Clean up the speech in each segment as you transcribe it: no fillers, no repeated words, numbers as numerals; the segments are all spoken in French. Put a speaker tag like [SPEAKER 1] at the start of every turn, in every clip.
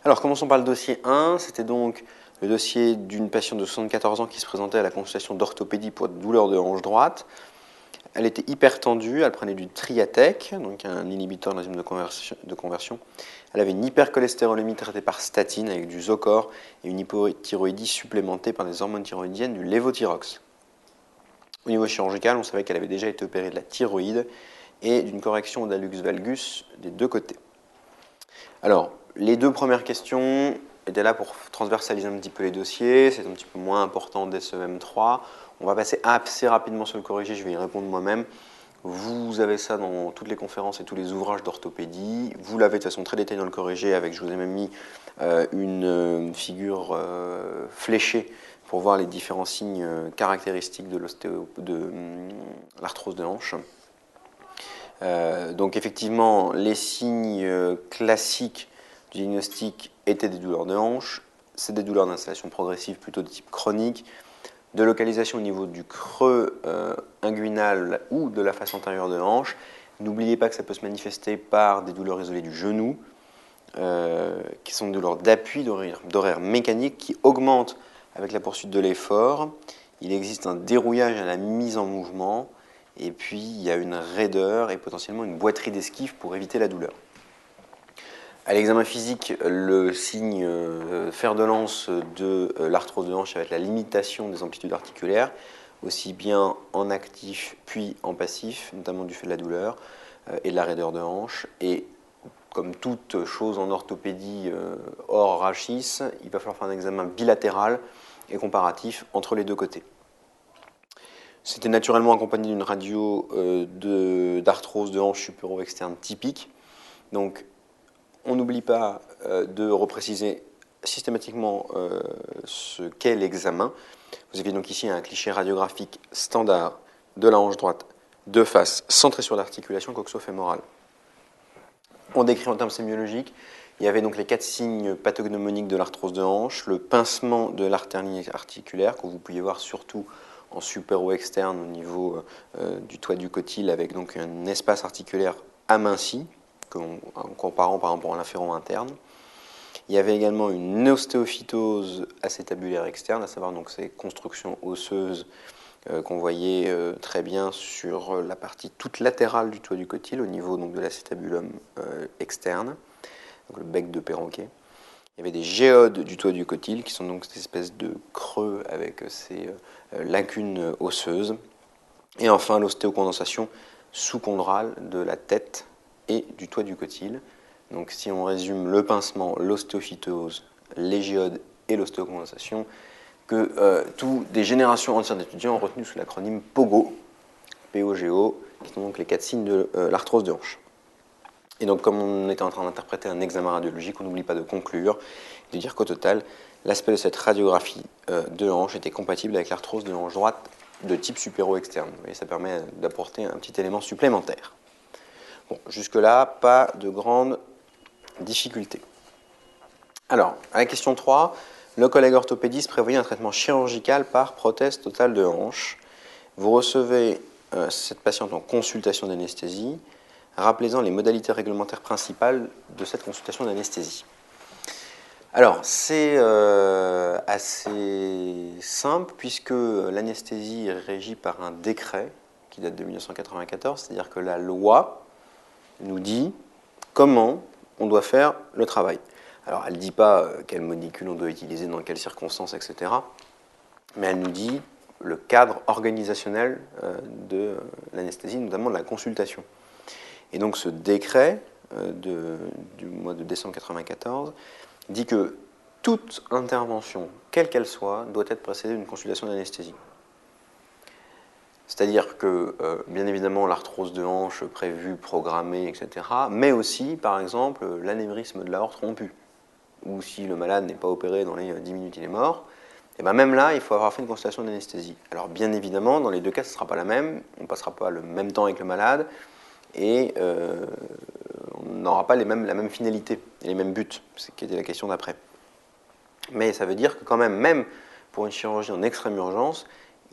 [SPEAKER 1] Alors, commençons par le dossier 1. C'était donc le dossier d'une patiente de 74 ans qui se présentait à la consultation d'orthopédie pour douleur de hanche droite. Elle était hypertendue, elle prenait du Triatec, donc un inhibiteur d'enzyme de conversion. Elle avait une hypercholestérolémie traitée par statine avec du Zocor et une hypothyroïdie supplémentée par des hormones thyroïdiennes, du Levothyrox. Au niveau chirurgical, on savait qu'elle avait déjà été opérée de la thyroïde et d'une correction d'hallux valgus des deux côtés. Alors, les deux premières questions étaient là pour transversaliser un petit peu les dossiers, c'est un petit peu moins important dès ce M3. On va passer assez rapidement sur le corrigé, je vais y répondre moi-même. Vous avez ça dans toutes les conférences et tous les ouvrages d'orthopédie. Vous l'avez de façon très détaillée dans le corrigé avec, je vous ai même mis une figure fléchée pour voir les différents signes caractéristiques de l'arthrose de hanche. Donc effectivement, les signes classiques du diagnostic étaient des douleurs de hanche. C'est des douleurs d'installation progressive plutôt de type chronique, de localisation au niveau du creux inguinal ou de la face antérieure de hanche. N'oubliez pas que ça peut se manifester par des douleurs isolées du genou, qui sont des douleurs d'appui d'horaire mécanique qui augmentent avec la poursuite de l'effort. Il existe un dérouillage à la mise en mouvement, et puis il y a une raideur et potentiellement une boiterie d'esquive pour éviter la douleur. À l'examen physique, le signe fer de lance de l'arthrose de hanche, ça va être la limitation des amplitudes articulaires, aussi bien en actif puis en passif, notamment du fait de la douleur et de la raideur de hanche. Et comme toute chose en orthopédie hors rachis, il va falloir faire un examen bilatéral et comparatif entre les deux côtés. C'était naturellement accompagné d'une radio d'arthrose de hanche supéro-externe typique. Donc, on n'oublie pas de repréciser systématiquement ce qu'est l'examen. Vous avez donc ici un cliché radiographique standard de la hanche droite de face, centré sur l'articulation coxo-fémorale. On décrit en termes sémiologiques, il y avait donc les 4 signes pathognomoniques de l'arthrose de hanche, le pincement de l'artère articulaire, que vous pouviez voir surtout en supéro-externe au niveau du toit du cotyle, avec donc un espace articulaire aminci, en comparant par exemple à l'inféron interne. Il y avait également une ostéophytose acétabulaire externe, à savoir donc ces constructions osseuses qu'on voyait très bien sur la partie toute latérale du toit du cotyle, au niveau donc de l'acétabulum externe, donc le bec de perroquet. Il y avait des géodes du toit du cotyle, qui sont donc cette espèce de creux avec ces lacunes osseuses. Et enfin, l'ostéocondensation sous-chondrale de la tête et du toit du cotyle. Donc si on résume le pincement, l'ostéophytose, les géodes et l'ostéocondensation, que toutes des générations entières d'étudiants ont retenu sous l'acronyme POGO, P-O-G-O, qui sont donc les 4 signes de l'arthrose de hanche. Et donc comme on était en train d'interpréter un examen radiologique, on n'oublie pas de conclure et de dire qu'au total, l'aspect de cette radiographie de hanche était compatible avec l'arthrose de hanche droite de type supéro-externe. Et ça permet d'apporter un petit élément supplémentaire. Bon, jusque-là, pas de grande difficulté. Alors, à la question 3, le collègue orthopédiste prévoyait un traitement chirurgical par prothèse totale de hanche. Vous recevez cette patiente en consultation d'anesthésie. Rappelez-en les modalités réglementaires principales de cette consultation d'anesthésie. Alors, c'est assez simple puisque l'anesthésie est régie par un décret qui date de 1994, c'est-à-dire que la loi nous dit comment on doit faire le travail. Alors, elle ne dit pas quelle molécule on doit utiliser, dans quelles circonstances, etc. Mais elle nous dit le cadre organisationnel de l'anesthésie, notamment de la consultation. Et donc, ce décret du mois de décembre 1994 dit que toute intervention, quelle qu'elle soit, doit être précédée d'une consultation d'anesthésie. C'est-à-dire que, bien évidemment, l'arthrose de hanche prévue, programmée, etc., mais aussi, par exemple, l'anévrisme de l'aorte rompu, ou si le malade n'est pas opéré dans les 10 minutes, il est mort, et bien même là, il faut avoir fait une consultation d'anesthésie. Alors, bien évidemment, dans les deux cas, ce ne sera pas la même, on ne passera pas le même temps avec le malade, et on n'aura pas la même finalité et les mêmes buts, ce qui était la question d'après. Mais ça veut dire que quand même pour une chirurgie en extrême urgence,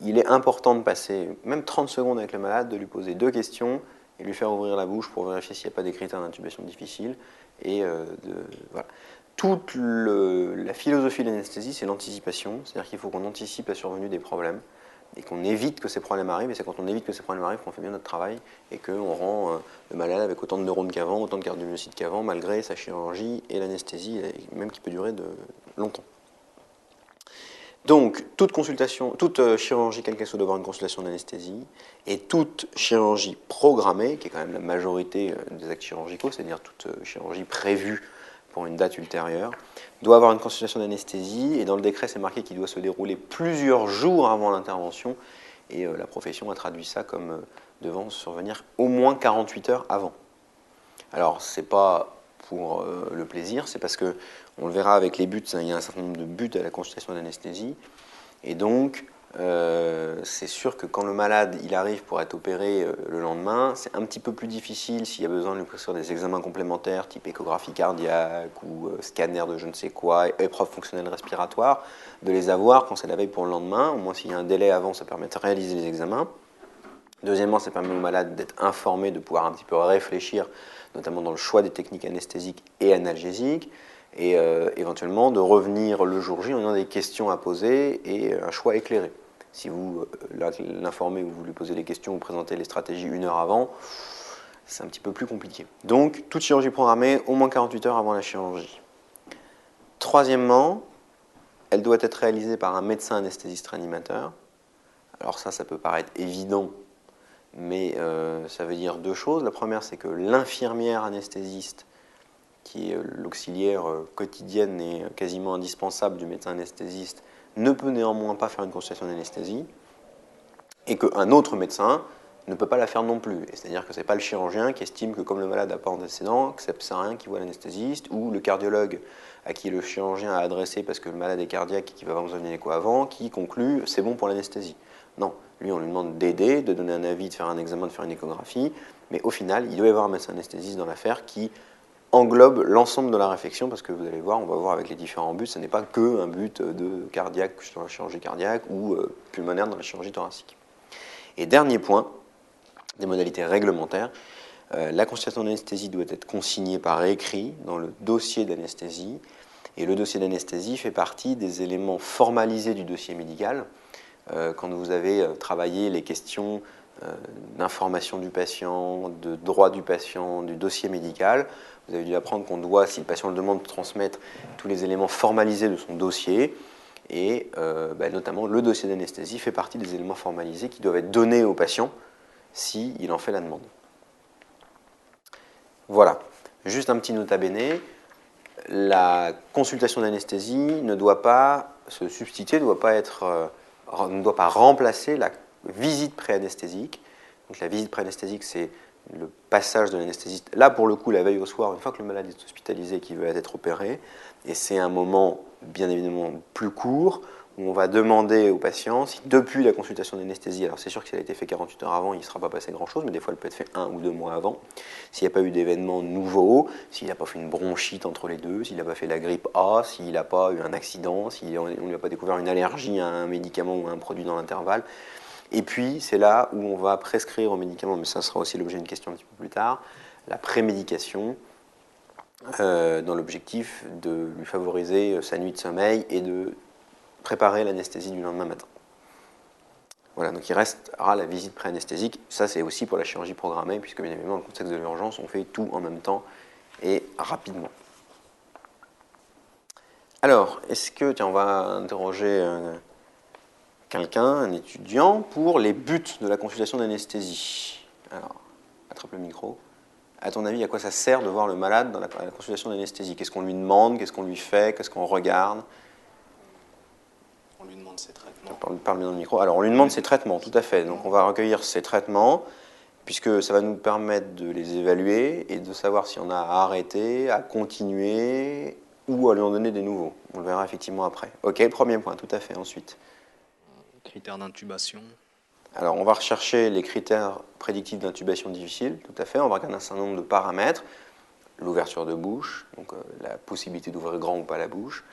[SPEAKER 1] il est important de passer même 30 secondes avec le malade, de lui poser 2 questions et lui faire ouvrir la bouche pour vérifier s'il n'y a pas des critères d'intubation difficile. Et voilà. Toute la philosophie de l'anesthésie, c'est l'anticipation, c'est-à-dire qu'il faut qu'on anticipe la survenue des problèmes et qu'on évite que ces problèmes arrivent, et c'est quand on évite que ces problèmes arrivent qu'on fait bien notre travail et qu'on rend le malade avec autant de neurones qu'avant, autant de cardiomyocytes qu'avant, malgré sa chirurgie et l'anesthésie, même qui peut durer longtemps. Donc, toute consultation, toute chirurgie, quelle qu'elle soit, doit avoir une consultation d'anesthésie, et toute chirurgie programmée, qui est quand même la majorité des actes chirurgicaux, c'est-à-dire toute chirurgie prévue pour une date ultérieure, doit avoir une consultation d'anesthésie, et dans le décret, c'est marqué qu'il doit se dérouler plusieurs jours avant l'intervention, et la profession a traduit ça comme devant survenir au moins 48 heures avant. Alors, c'est pas pour le plaisir, c'est parce que, on le verra avec les buts, il y a un certain nombre de buts à la consultation d'anesthésie, et donc, c'est sûr que quand le malade il arrive pour être opéré le lendemain, c'est un petit peu plus difficile s'il y a besoin de lui prescrire des examens complémentaires type échographie cardiaque ou scanner de je ne sais quoi, épreuve fonctionnelle respiratoire, de les avoir quand c'est la veille pour le lendemain. Au moins s'il y a un délai avant, ça permet de réaliser les examens. Deuxièmement, ça permet au malade d'être informé, de pouvoir un petit peu réfléchir, notamment dans le choix des techniques anesthésiques et analgésiques, et éventuellement de revenir le jour J en ayant des questions à poser et un choix éclairé. Si vous l'informez ou vous lui posez des questions ou présentez les stratégies une heure avant, c'est un petit peu plus compliqué. Donc, toute chirurgie programmée, au moins 48 heures avant la chirurgie. Troisièmement, elle doit être réalisée par un médecin anesthésiste réanimateur. Alors ça peut paraître évident, mais ça veut dire deux choses. La première, c'est que l'infirmière anesthésiste, qui est l'auxiliaire quotidienne et quasiment indispensable du médecin anesthésiste, ne peut néanmoins pas faire une consultation d'anesthésie, et qu'un autre médecin ne peut pas la faire non plus. C'est-à-dire que ce n'est pas le chirurgien qui estime que comme le malade n'a pas d'antécédent, que ça ne sert à rien qu'il voit l'anesthésiste, ou le cardiologue à qui le chirurgien a adressé parce que le malade est cardiaque et qu'il va avoir besoin d'une écho avant, qui conclut c'est bon pour l'anesthésie. Non, lui on lui demande d'aider, de donner un avis, de faire un examen, de faire une échographie, mais au final il doit y avoir un médecin anesthésiste dans l'affaire qui englobe l'ensemble de la réflexion, parce que vous allez voir, on va voir avec les différents buts, ce n'est pas qu'un but de cardiaque dans la chirurgie cardiaque ou pulmonaire dans la chirurgie thoracique. Et dernier point, des modalités réglementaires, la consultation d'anesthésie doit être consignée par écrit dans le dossier d'anesthésie, et le dossier d'anesthésie fait partie des éléments formalisés du dossier médical. Quand vous avez travaillé les questions d'information du patient, de droit du patient, du dossier médical, vous avez dû apprendre qu'on doit, si le patient le demande, transmettre tous les éléments formalisés de son dossier, et notamment le dossier d'anesthésie fait partie des éléments formalisés qui doivent être donnés au patient s'il en fait la demande. Voilà, juste un petit nota bene, la consultation d'anesthésie ne doit pas se substituer, ne doit pas remplacer la visite pré-anesthésique. Donc la visite pré-anesthésique, c'est le passage de l'anesthésiste, là pour le coup la veille au soir, une fois que le malade est hospitalisé et qu'il veut être opéré, et c'est un moment bien évidemment plus court, où on va demander au patient si depuis la consultation d'anesthésie, alors c'est sûr que si elle a été faite 48 heures avant, il ne sera pas passé grand chose, mais des fois elle peut être faite 1 ou 2 mois avant, s'il n'y a pas eu d'événements nouveaux, s'il n'a pas fait une bronchite entre les deux, s'il n'a pas fait la grippe A, s'il n'a pas eu un accident, si on ne lui a pas découvert une allergie à un médicament ou à un produit dans l'intervalle. Et puis c'est là où on va prescrire aux médicaments, mais ça sera aussi l'objet d'une question un petit peu plus tard, la prémédication, dans l'objectif de lui favoriser sa nuit de sommeil et de préparer l'anesthésie du lendemain matin. Voilà, donc il restera la visite pré-anesthésique. Ça, c'est aussi pour la chirurgie programmée, puisque bien évidemment, dans le contexte de l'urgence, on fait tout en même temps et rapidement. Alors, est-ce que, tiens, on va interroger quelqu'un, un étudiant, pour les buts de la consultation d'anesthésie. Alors, attrape le micro. À ton avis, à quoi ça sert de voir le malade dans la consultation d'anesthésie? Qu'est-ce qu'on lui demande? Qu'est-ce qu'on lui fait? Qu'est-ce qu'on regarde?
[SPEAKER 2] On lui demande ses traitements.
[SPEAKER 1] Parle bien dans le micro. Alors, on lui demande ses traitements, tout à fait. Donc, on va recueillir ses traitements, puisque ça va nous permettre de les évaluer et de savoir si on a à arrêter, à continuer ou à lui en donner des nouveaux. On le verra effectivement après. Ok, premier point, tout à fait. Ensuite.
[SPEAKER 2] Critères d'intubation.
[SPEAKER 1] Alors, on va rechercher les critères prédictifs d'intubation difficile, tout à fait. On va regarder un certain nombre de paramètres. L'ouverture de bouche, donc la possibilité d'ouvrir grand ou pas la bouche.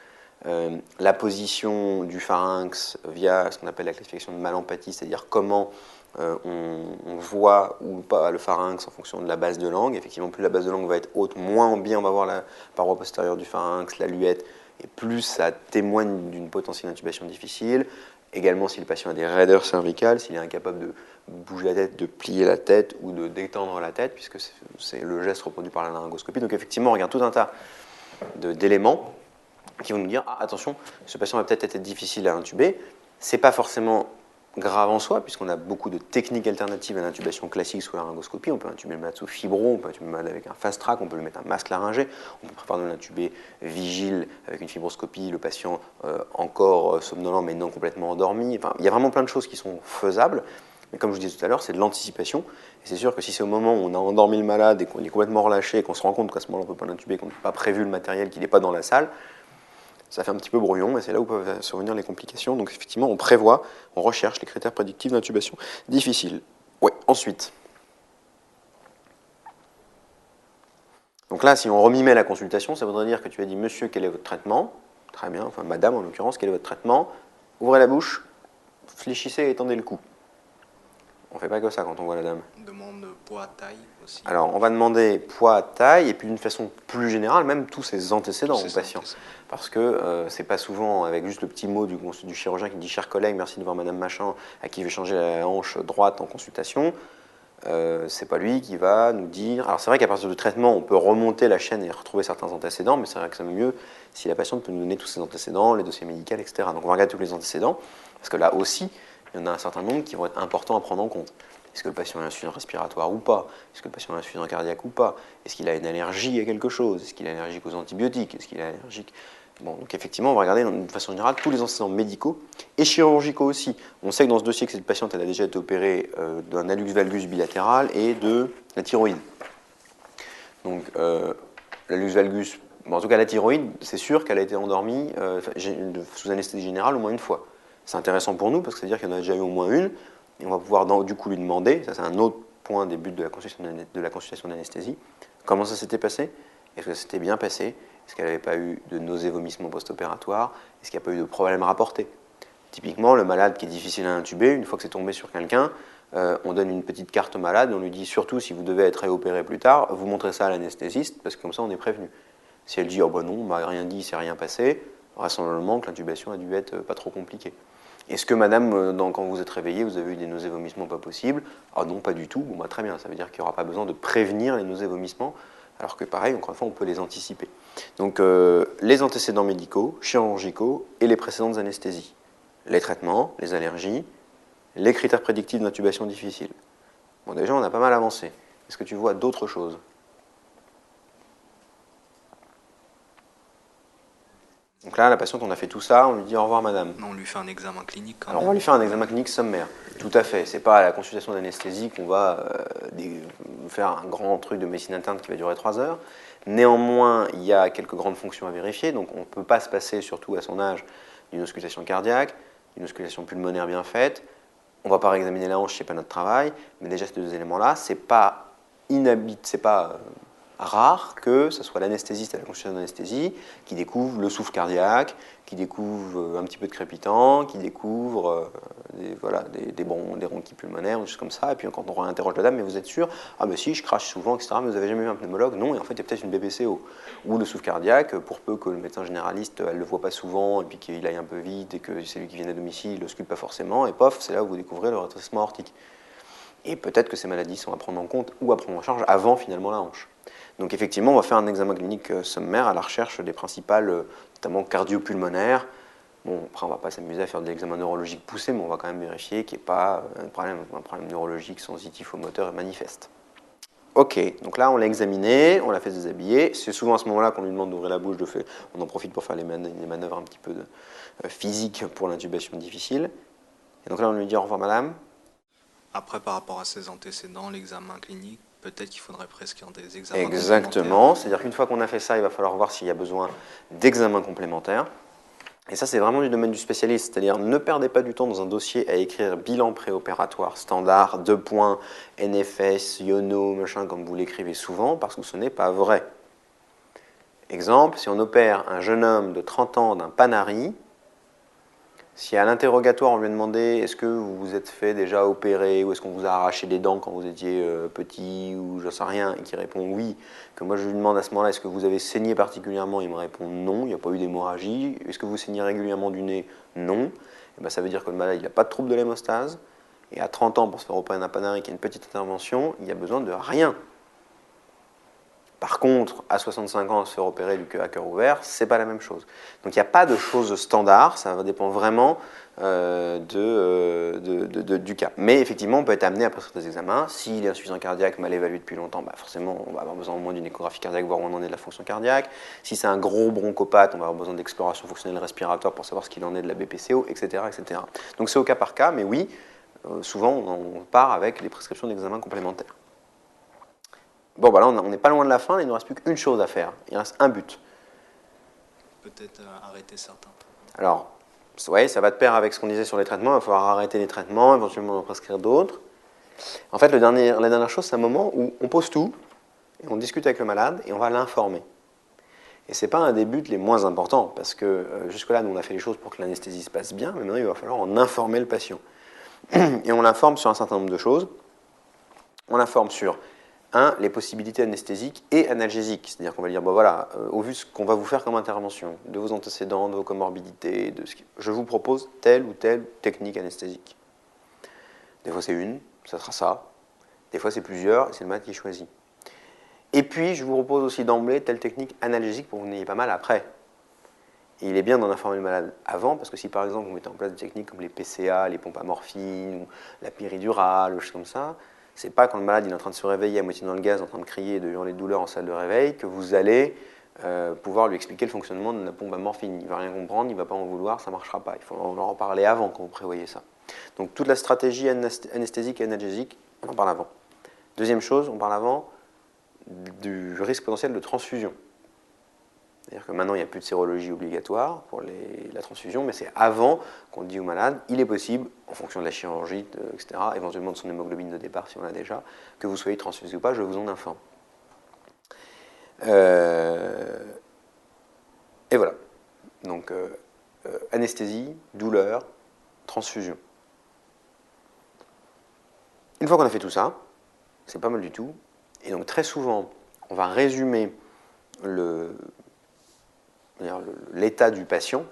[SPEAKER 1] La position du pharynx via ce qu'on appelle la classification de Mallampati, c'est-à-dire comment on voit ou pas le pharynx en fonction de la base de langue. Effectivement, plus la base de langue va être haute, moins bien on va voir la paroi postérieure du pharynx, la luette, et plus ça témoigne d'une potentielle intubation difficile. Également, si le patient a des raideurs cervicales, s'il est incapable de bouger la tête, de plier la tête ou de détendre la tête, puisque c'est le geste reproduit par la laryngoscopie. Donc effectivement, on regarde tout un tas d'éléments qui vont nous dire, ah, attention, ce patient va peut-être être difficile à intuber. Ce n'est pas forcément grave en soi, puisqu'on a beaucoup de techniques alternatives à l'intubation classique sous la laryngoscopie. On peut intuber le malade sous fibro, on peut intuber le malade avec un fast track, on peut lui mettre un masque laryngé, on peut préférer de l'intuber vigile avec une fibroscopie, le patient encore somnolent mais non complètement endormi. Enfin, il y a vraiment plein de choses qui sont faisables, mais comme je vous disais tout à l'heure, c'est de l'anticipation. Et c'est sûr que si c'est au moment où on a endormi le malade et qu'on est complètement relâché et qu'on se rend compte qu'à ce moment-là on ne peut pas l'intuber, qu'on n'a pas prévu le matériel, qu'il n'est pas dans la salle, ça fait un petit peu brouillon, et c'est là où peuvent survenir les complications. Donc effectivement, on prévoit, on recherche les critères prédictifs d'intubation difficile. Ouais, ensuite. Donc là, si on remimait la consultation, ça voudrait dire que tu as dit, monsieur, quel est votre traitement? Très bien, enfin madame en l'occurrence, quel est votre traitement? Ouvrez la bouche, fléchissez et étendez le cou. On ne fait pas que ça quand on voit la dame.
[SPEAKER 2] On demande poids, taille aussi.
[SPEAKER 1] Alors, on va demander poids, taille, et puis d'une façon plus générale, même tous ses antécédents aux patients. Parce que c'est pas souvent avec juste le petit mot du chirurgien qui dit « Cher collègue, merci de voir madame machin, à qui je vais changer la hanche droite en consultation ». C'est pas lui qui va nous dire... Alors c'est vrai qu'à partir du traitement, on peut remonter la chaîne et retrouver certains antécédents, mais c'est vrai que c'est mieux si la patiente peut nous donner tous ses antécédents, les dossiers médicaux, etc. Donc on va regarder tous les antécédents, parce que là aussi, il y en a un certain nombre qui vont être importants à prendre en compte. Est-ce que le patient a une insuffisance respiratoire ou pas? Est-ce que le patient a une insuffisance cardiaque ou pas? Est-ce qu'il a une allergie à quelque chose? Est-ce qu'il est allergique aux antibiotiques? Est-ce qu'il est allergique... Bon, donc effectivement, on va regarder de façon générale tous les antécédents médicaux et chirurgicaux aussi. On sait que dans ce dossier que cette patiente elle a déjà été opérée d'un hallux valgus bilatéral et de la thyroïde. Donc l'hallux valgus, bon, en tout cas la thyroïde, c'est sûr qu'elle a été endormie sous anesthésie générale au moins une fois. C'est intéressant pour nous parce que ça veut dire qu'il y en a déjà eu au moins une et on va pouvoir du coup lui demander, ça c'est un autre point des buts de la consultation d'anesthésie, comment ça s'était passé? Est-ce que ça s'était bien passé? Est-ce qu'elle n'avait pas eu de nausées, vomissements post-opératoires? Est-ce qu'il n'y a pas eu de problème rapporté? Typiquement, le malade qui est difficile à intuber, une fois que c'est tombé sur quelqu'un, on donne une petite carte au malade, on lui dit surtout si vous devez être réopéré plus tard, vous montrez ça à l'anesthésiste, parce que comme ça on est prévenu. Si elle dit oh ben non, on m'a rien dit, il s'est rien passé, vraisemblablement que l'intubation a dû être pas trop compliquée. Est-ce que madame, quand vous êtes réveillé, vous avez eu des nausées, vomissements pas possibles? Ah non, pas du tout. Bon, bah, très bien, ça veut dire qu'il n'y aura pas besoin de prévenir les nausées, vomissements, alors que pareil, encore une fois, on peut les anticiper. Donc les antécédents médicaux, chirurgicaux et les précédentes anesthésies. Les traitements, les allergies, les critères prédictifs d'intubation difficile. Bon, déjà, on a pas mal avancé. Est-ce que tu vois d'autres choses? Donc là, la patiente, on a fait tout ça, on lui dit au revoir madame.
[SPEAKER 2] On lui fait un examen clinique quand
[SPEAKER 1] Alors
[SPEAKER 2] même.
[SPEAKER 1] on va lui faire un examen clinique sommaire, tout à fait. C'est pas à la consultation d'anesthésie qu'on va faire un grand truc de médecine interne qui va durer 3 heures. Néanmoins, il y a quelques grandes fonctions à vérifier, donc on ne peut pas se passer, surtout à son âge, d'une auscultation cardiaque, d'une auscultation pulmonaire bien faite. On ne va pas réexaminer la hanche, ce n'est pas notre travail, mais déjà ces deux éléments-là, c'est pas rare que ce soit l'anesthésiste à la consultation d'anesthésie qui découvre le souffle cardiaque, qui découvre un petit peu de crépitant, qui découvre des bronchies pulmonaires, des choses comme ça. Et puis quand on réinterroge la dame, mais vous êtes sûr? Ah ben si, je crache souvent, etc. Mais vous n'avez jamais vu un pneumologue? Non, et en fait, il y a peut-être une BPCO. Ou le souffle cardiaque, pour peu que le médecin généraliste, elle ne le voit pas souvent, et puis qu'il aille un peu vite, et que c'est lui qui vient à domicile, il ne l'ausculte pas forcément, et pof, c'est là où vous découvrez le rétrécissement aortique. Et peut-être que ces maladies sont à prendre en compte ou à prendre en charge avant finalement la hanche. Donc effectivement, on va faire un examen clinique sommaire à la recherche des principales, notamment cardiopulmonaires. Bon, après, on ne va pas s'amuser à faire de l'examen neurologique poussé, mais on va quand même vérifier qu'il n'y ait pas un problème neurologique sensitif au moteur et manifeste. Ok, donc là, on l'a examiné, on l'a fait déshabiller. C'est souvent à ce moment-là qu'on lui demande d'ouvrir la bouche. On en profite pour faire les manœuvres un petit peu physiques pour l'intubation difficile. Et donc là, on lui dit au revoir, madame.
[SPEAKER 2] Après, par rapport à ses antécédents, l'examen clinique, peut-être qu'il faudrait prescrire des examens
[SPEAKER 1] Exactement, c'est-à-dire qu'une fois qu'on a fait ça, il va falloir voir s'il y a besoin d'examens complémentaires. Et ça, c'est vraiment du domaine du spécialiste, c'est-à-dire ne perdez pas du temps dans un dossier à écrire bilan préopératoire standard, 2 points, NFS, YONO, machin, comme vous l'écrivez souvent, parce que ce n'est pas vrai. Exemple, si on opère un jeune homme de 30 ans d'un Panari, Si à l'interrogatoire, on lui a demandé est-ce que vous vous êtes fait déjà opérer ou est-ce qu'on vous a arraché des dents quand vous étiez petit ou j'en sais rien, et qu'il répond oui, que moi je lui demande à ce moment-là est-ce que vous avez saigné particulièrement, il me répond non, il n'y a pas eu d'hémorragie. Est-ce que vous saignez régulièrement du nez? Non. Et ben, ça veut dire que le malade il n'a pas de trouble de l'hémostase et à 30 ans pour se faire opérer d'un panarique et une petite intervention, il n'y a besoin de rien. Par contre, à 65 ans, se faire opérer du à cœur ouvert, c'est pas la même chose. Donc il n'y a pas de choses standard, ça dépend vraiment du cas. Mais effectivement, on peut être amené à prescrire des examens. S'il est insuffisant cardiaque, mal évalué depuis longtemps, bah forcément, on va avoir besoin au moins d'une échographie cardiaque, voir où on en est de la fonction cardiaque. Si c'est un gros bronchopathe, on va avoir besoin d'exploration fonctionnelle respiratoire pour savoir ce qu'il en est de la BPCO, etc. etc. Donc c'est au cas par cas, mais oui, souvent on part avec les prescriptions d'examens complémentaires. Bon, bah là, on n'est pas loin de la fin, il ne nous reste plus qu'une chose à faire. Il reste un but.
[SPEAKER 2] Peut-être arrêter certains.
[SPEAKER 1] Alors, ouais, ça va de pair avec ce qu'on disait sur les traitements. Il va falloir arrêter les traitements, éventuellement en prescrire d'autres. En fait, la dernière chose, c'est un moment où on pose tout, et on discute avec le malade, et on va l'informer. Et ce n'est pas un des buts les moins importants, parce que jusque-là, nous, on a fait les choses pour que l'anesthésie se passe bien, mais maintenant, il va falloir en informer le patient. Et on l'informe sur un certain nombre de choses. On l'informe sur les possibilités anesthésiques et analgésiques. C'est-à-dire qu'on va dire, bon voilà, au vu de ce qu'on va vous faire comme intervention, de vos antécédents, de vos comorbidités, je vous propose telle ou telle technique anesthésique. Des fois c'est une, ça sera ça. Des fois c'est plusieurs, et c'est le malade qui choisit. Et puis je vous propose aussi d'emblée telle technique analgésique pour que vous n'ayez pas mal après. Et il est bien d'en informer le malade avant, parce que si par exemple vous mettez en place des techniques comme les PCA, les pompes à morphine, ou la péridurale, ou choses comme ça, c'est pas quand le malade il est en train de se réveiller à moitié dans le gaz, en train de crier et de hurler de douleur en salle de réveil, que vous allez pouvoir lui expliquer le fonctionnement de la pompe à morphine. Il ne va rien comprendre, il ne va pas en vouloir, ça ne marchera pas. Il faut en parler avant quand vous prévoyez ça. Donc toute la stratégie anesthésique et analgésique, on en parle avant. Deuxième chose, on parle avant du risque potentiel de transfusion. C'est-à-dire que maintenant, il n'y a plus de sérologie obligatoire pour la transfusion, mais c'est avant qu'on dit au malade, il est possible, en fonction de la chirurgie, etc., éventuellement de son hémoglobine de départ si on l'a déjà, que vous soyez transfusé ou pas, je vous en informe. Et voilà. Donc, anesthésie, douleur, transfusion. Une fois qu'on a fait tout ça, c'est pas mal du tout. Et donc, très souvent, on va résumer l'état du patient.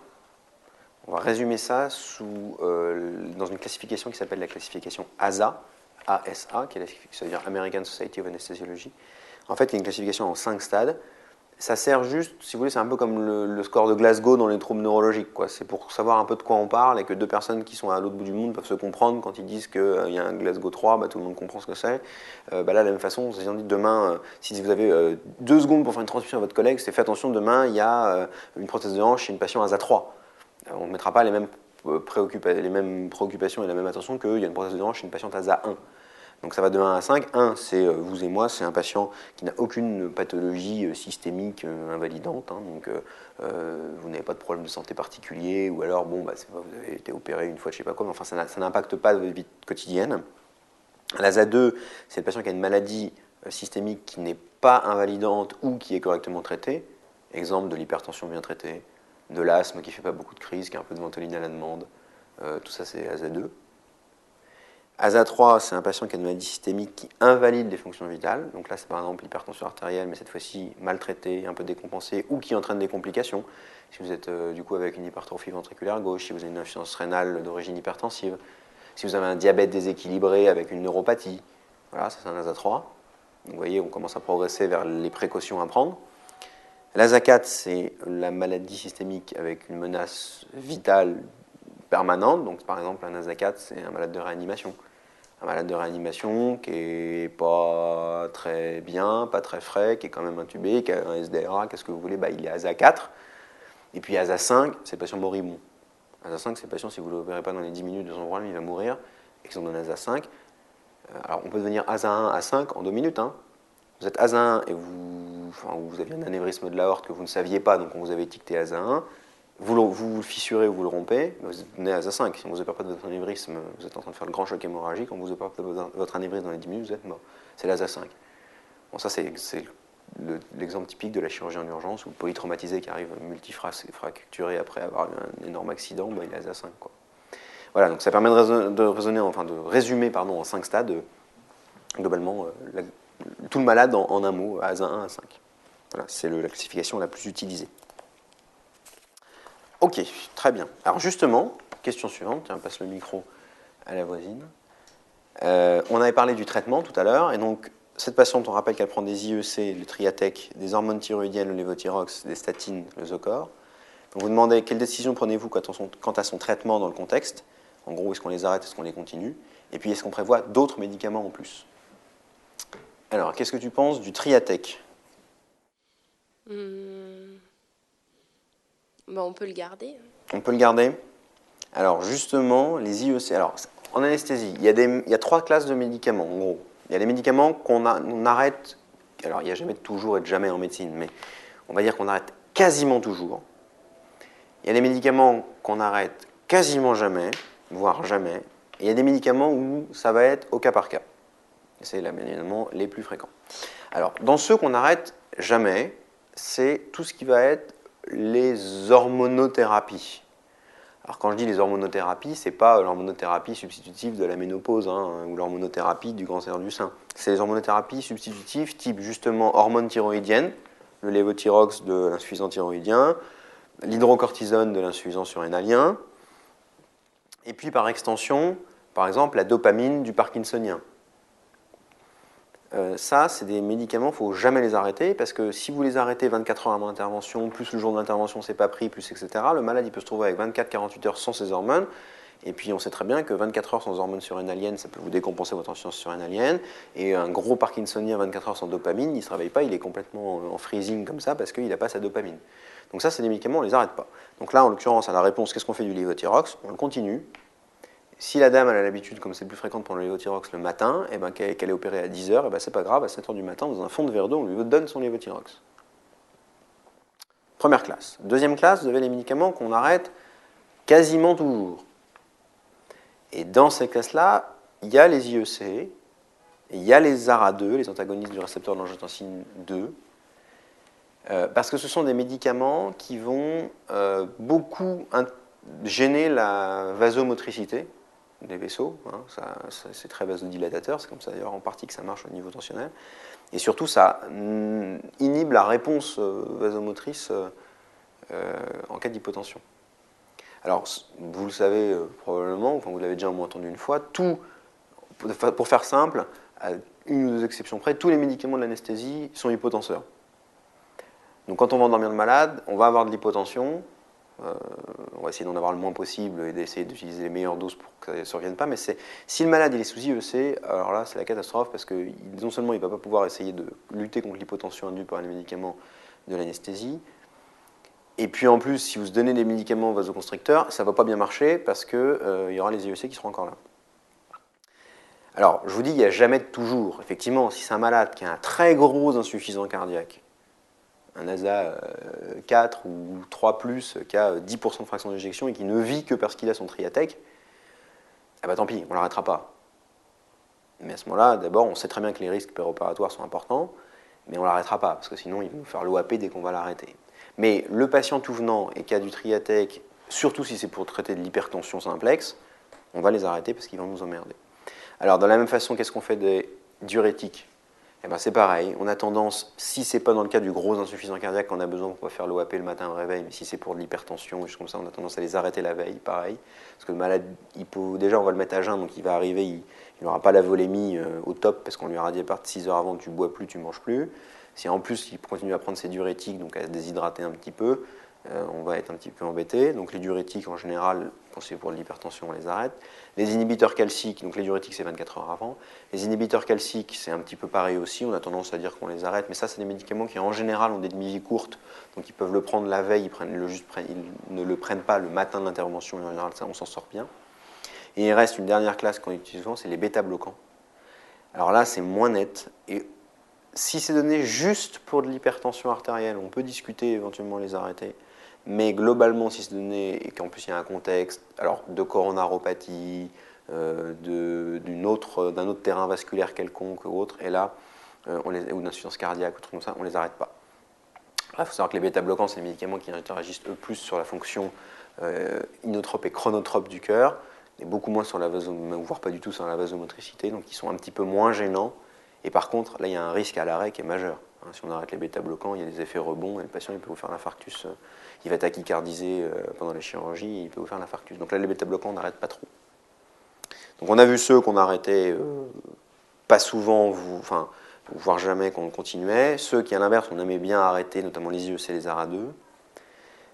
[SPEAKER 1] On va résumer ça dans une classification qui s'appelle la classification ASA, ASA, qui est ça veut dire American Society of Anesthesiology. En fait, il y a une classification en 5 stades. Ça sert juste, si vous voulez, c'est un peu comme le score de Glasgow dans les troubles neurologiques, quoi. C'est pour savoir un peu de quoi on parle et que deux personnes qui sont à l'autre bout du monde peuvent se comprendre quand ils disent qu'il y a un Glasgow 3, bah, tout le monde comprend ce que c'est. Là, de la même façon, si on dit demain, si vous avez 2 secondes pour faire une transmission à votre collègue, c'est fait attention, demain, il y a une prothèse de hanche chez une patient ASA 3. On ne mettra pas les mêmes préoccupations et la même attention qu'il y a une prothèse de hanche chez une patiente ASA 1. Donc ça va de 1 à 5. 1, c'est vous et moi, c'est un patient qui n'a aucune pathologie systémique invalidante. Donc vous n'avez pas de problème de santé particulier, ou alors bon, vous avez été opéré une fois, je ne sais pas quoi, mais enfin ça n'impacte pas votre vie quotidienne. L'ASA 2, c'est le patient qui a une maladie systémique qui n'est pas invalidante ou qui est correctement traitée. Exemple de l'hypertension bien traitée, de l'asthme qui ne fait pas beaucoup de crises, qui a un peu de ventoline à la demande. Tout ça, c'est ASA 2. ASA 3, c'est un patient qui a une maladie systémique qui invalide les fonctions vitales. Donc là, c'est par exemple l'hypertension artérielle, mais cette fois-ci maltraitée, un peu décompensée, ou qui entraîne des complications. Si vous êtes du coup avec une hypertrophie ventriculaire gauche, si vous avez une insuffisance rénale d'origine hypertensive, si vous avez un diabète déséquilibré avec une neuropathie, voilà, ça c'est un ASA 3. Donc vous voyez, on commence à progresser vers les précautions à prendre. L'ASA 4, c'est la maladie systémique avec une menace vitale permanente. Donc par exemple, un ASA 4, c'est un malade de réanimation. Un malade de réanimation qui n'est pas très bien, pas très frais, qui est quand même intubé, qui a un SDRA, qu'est-ce que vous voulez, il est ASA 4. Et puis ASA 5, c'est le patient moribond. ASA 5, c'est le patient, si vous ne l'opérez pas dans les 10 minutes de son problème, il va mourir. Exemple d'un ASA 5. Alors on peut devenir ASA 1 à 5 en 2 minutes. Vous êtes ASA 1 et vous avez un anévrisme de l'aorte que vous ne saviez pas, donc on vous avait étiqueté ASA 1. Vous le fissurez ou vous le rompez, vous êtes né à ASA 5. Si on ne vous opère pas de votre anévrisme, vous êtes en train de faire le grand choc hémorragique. Quand on vous opère pas de votre anévrisme dans les 10 minutes, vous êtes mort. C'est l'ASA 5. Bon, ça, c'est l'exemple typique de la chirurgie en urgence où le polytraumatisé qui arrive multifracturé après avoir eu un énorme accident, il est ASA 5, quoi. Voilà, donc ça permet de résumer en 5 stades, globalement, tout le malade en un mot, ASA1, A5. Voilà, c'est la classification la plus utilisée. Ok, très bien. Alors justement, question suivante, tiens, on passe le micro à la voisine. On avait parlé du traitement tout à l'heure, et donc cette patiente, on rappelle qu'elle prend des IEC, le Triatec, des hormones thyroïdiennes, le lévothyrox, des statines, le Zocor. Donc vous demandez quelle décision prenez-vous quant à son traitement dans le contexte. En gros, est-ce qu'on les arrête, est-ce qu'on les continue? Et puis, est-ce qu'on prévoit d'autres médicaments en plus? Alors, qu'est-ce que tu penses du Triatec?
[SPEAKER 3] On peut le garder.
[SPEAKER 1] On peut le garder? Alors, justement, les IEC. Alors, en anesthésie, il y a 3 classes de médicaments, en gros. Il y a les médicaments on arrête. Alors, il n'y a jamais de toujours et de jamais en médecine, mais on va dire qu'on arrête quasiment toujours. Il y a des médicaments qu'on arrête quasiment jamais, voire jamais. Et il y a des médicaments où ça va être au cas par cas. C'est les médicaments les plus fréquents. Alors, dans ceux qu'on n'arrête jamais, c'est tout ce qui va être les hormonothérapies. Alors, quand je dis les hormonothérapies, ce n'est pas l'hormonothérapie substitutive de la ménopause ou l'hormonothérapie du cancer du sein. C'est les hormonothérapies substitutives type justement hormones thyroïdiennes, le lévothyrox de l'insuffisant thyroïdien, l'hydrocortisone de l'insuffisant surrénalien, et puis par extension, par exemple, la dopamine du parkinsonien. Ça, c'est des médicaments, il ne faut jamais les arrêter, parce que si vous les arrêtez 24 heures avant l'intervention, plus le jour de l'intervention, c'est pas pris, plus etc., le malade il peut se trouver avec 24-48 heures sans ses hormones, et puis on sait très bien que 24 heures sans hormones surrénaliennes, ça peut vous décompenser votre insuffisance surrénalienne, et un gros parkinsonien 24 heures sans dopamine, il ne se réveille pas, il est complètement en freezing comme ça, parce qu'il n'a pas sa dopamine. Donc ça, c'est des médicaments, on ne les arrête pas. Donc là, en l'occurrence, à la réponse, qu'est-ce qu'on fait du lévothyrox? On le continue. Si la dame elle a l'habitude, comme c'est plus fréquent de prendre le lévothyrox le matin, et ben, qu'elle est opérée à 10 h, c'est pas grave, à 7 h du matin, dans un fond de verre d'eau, on lui donne son lévothyrox. Première classe. Deuxième classe, vous avez les médicaments qu'on arrête quasiment toujours. Et dans ces classes-là, il y a les IEC, et il y a les ARA2, les antagonistes du récepteur d'angiotensine 2, parce que ce sont des médicaments qui vont beaucoup gêner la vasomotricité des vaisseaux, c'est très vasodilatateur, c'est comme ça d'ailleurs en partie que ça marche au niveau tensionnel, et surtout ça inhibe la réponse vasomotrice en cas d'hypotension. Alors vous le savez probablement, enfin vous l'avez déjà au moins entendu une fois, pour faire simple, à une ou deux exceptions près, tous les médicaments de l'anesthésie sont hypotenseurs. Donc quand on va endormir le malade, on va avoir de l'hypotension. On va essayer d'en avoir le moins possible et d'essayer d'utiliser les meilleures doses pour que ça ne survienne pas. Mais si le malade il est sous IEC, alors là c'est la catastrophe parce que non seulement il ne va pas pouvoir essayer de lutter contre l'hypotension induite par les médicaments de l'anesthésie, et puis en plus si vous donnez des médicaments vasoconstricteurs, ça ne va pas bien marcher parce qu'il y aura les IEC qui seront encore là. Alors je vous dis, il n'y a jamais de toujours. Effectivement, si c'est un malade qui a un très gros insuffisant cardiaque, un ASA 4 ou 3+, qui a 10% de fraction d'éjection et qui ne vit que parce qu'il a son Triatec, ah bah tant pis, on ne l'arrêtera pas. Mais à ce moment-là, d'abord, on sait très bien que les risques péropératoires sont importants, mais on ne l'arrêtera pas, parce que sinon, il va nous faire l'OAP dès qu'on va l'arrêter. Mais le patient tout venant et qui a du Triatec, surtout si c'est pour traiter de l'hypertension simplex, on va les arrêter parce qu'ils vont nous emmerder. Alors, de la même façon, qu'est-ce qu'on fait des diurétiques? Eh ben, c'est pareil, on a tendance, si ce n'est pas dans le cas du gros insuffisant cardiaque qu'on a besoin pour faire l'OAP le matin au réveil, mais si c'est pour de l'hypertension, des choses comme ça, on a tendance à les arrêter la veille, pareil. Parce que le malade, déjà on va le mettre à jeun, donc il va arriver, il n'aura pas la volémie au top, parce qu'on lui aura dit à partir de 6 heures avant, tu ne bois plus, tu ne manges plus. Si en plus il continue à prendre ses diurétiques, donc à se déshydrater un petit peu, on va être un petit peu embêté. Donc les diurétiques, en général, quand c'est pour l'hypertension, on les arrête. Les inhibiteurs calciques, donc les diurétiques, c'est 24 heures avant. Les inhibiteurs calciques, c'est un petit peu pareil aussi. On a tendance à dire qu'on les arrête, mais ça, c'est des médicaments qui, en général, ont des demi-vies courtes. Donc ils peuvent le prendre la veille, ils ne le prennent pas le matin de l'intervention. En général, ça, on s'en sort bien. Et il reste une dernière classe qu'on utilise souvent, c'est les bêta-bloquants. Alors là, c'est moins net. Et si c'est donné juste pour de l'hypertension artérielle, on peut discuter éventuellement les arrêter. Mais globalement, si c'est donné et qu'en plus il y a un contexte, alors de coronaropathie, d'un autre terrain vasculaire quelconque ou autre, et là, ou d'insuffisance cardiaque ou trucs comme ça, on ne les arrête pas. Il faut savoir que les bêta-bloquants, c'est des médicaments qui interagissent eux plus sur la fonction inotrope et chronotrope du cœur, et beaucoup moins sur la voire pas du tout sur la vasomotricité, donc ils sont un petit peu moins gênants. Et par contre, là, il y a un risque à l'arrêt qui est majeur. Si on arrête les bêta-bloquants, il y a des effets rebonds et le patient il peut vous faire l'infarctus. Il va tachycardiser pendant la chirurgie et il peut vous faire l'infarctus. Donc là, les bêta-bloquants, on n'arrête pas trop. Donc on a vu ceux qu'on arrêtait pas souvent, voire jamais qu'on continuait. Ceux qui, à l'inverse, on aimait bien arrêter, notamment les IEC et les ARA2.